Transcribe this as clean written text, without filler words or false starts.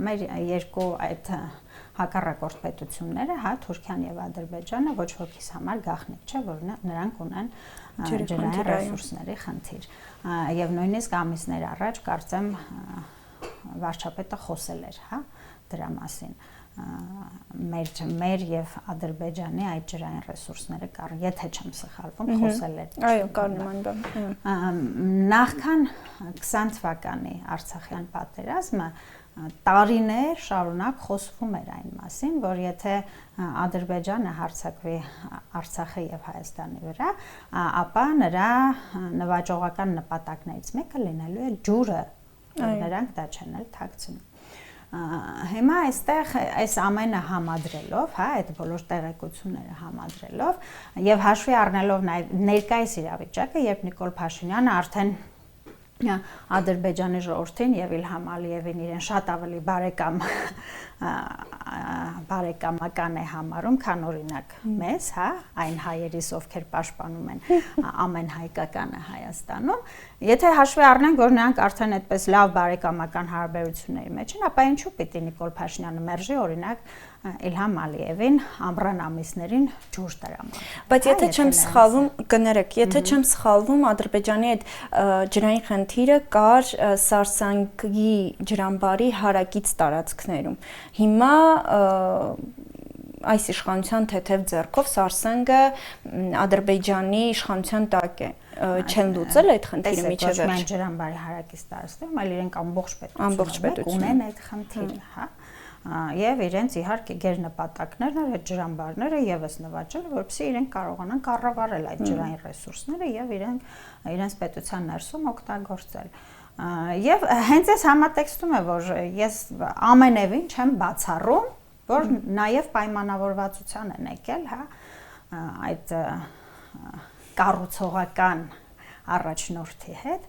մեր երկու այդ հակառակորդ պետությունները, հա, Թուրքիան եւ Ադրբեջանը ոչ ոքիս համար գաղտնիք չէ, որ նրանք ունեն ջրային ռեսուրսների խնդիր։ Եվ նույնիսկ ամիսներ առաջ կարծեմ վարչապետը խոսել էր, հա, դրա մասին։ Մեր եւ Ադրբեջանի այդ ջրային ռեսուրսները կար, եթե չեմ սխալվում, խոսել էր։ Այո, կար նման բան։ Նախքան 20 թվականի Արցախյան պատերազմը տարիներ շարունակ խոսվում էր այն մասին, որ եթե Ադրբեջանը հարձակվի Արցախի եւ Հայաստանի վրա, ապա նրա նվաճողական նպատակներից մեկը լինելու է ջուրը, որ նրանք դա չեն էլ թաքցնում։ Հիմա այստեղ այս ամենը համադրելով, հա, այդ բոլոր տեղեկությունները համադրելով եւ հաշվի առնելով նաեւ ներկայիս իրավիճակը, երբ Նիկոլ Փաշինյանը արդեն Ադրբեջանի ժողովրդին եւ Իլհամ Ալիևին իրեն շատ ավելի բարեկամական է համարում, քան օրինակ մեզ, հա, այն հայերիս, ովքեր պաշտպանում են ամեն հայկականը Հայաստանում, եթե հաշվի առնենք, որ նրանք արդեն այդպես լավ բարեկամական հարաբերությունների մեջ են, ապա ինչու պիտի Նիկոլ Փաշինյանը մերժի օրինակ Իլհամ Ալիևին ամռան ամիսներին ջուր տրամադրել։ Բայց եթե չեմ սխալվում, կներեք, եթե չեմ սխալվում, Ադրբեջանի այդ ջրային խնդիրը կար Սարսանգի ջրամբարի հարակից տարածքներում։ Հիմա այս իշխանության թեթև ձեռքով Սարսանգը Ադրբեջանի իշխանության տակ է։ Չեն լուծել այդ խնդիրը միջև վերջ։ Մենք ջրամբարի հարակից տարածքներում, այլ իրենք ամբողջ պետություն ունեն այդ խնդիրը, հա։ Եվ իրենց իհարկե գերնպատակներն են այդ ջրամբարները եւս նվաճել, որպեսզի իրենք կարողանան կառավարել այդ ջրային ռեսուրսները եւ իրենց պետության ներսում օգտագործել։ Եվ հենց այս համատեքստում է, որ ես ամենևին չեմ բացառում, որ նաեւ պայմանավորվածության են եկել, հա, այդ կառուցողական առաջնորդի հետ,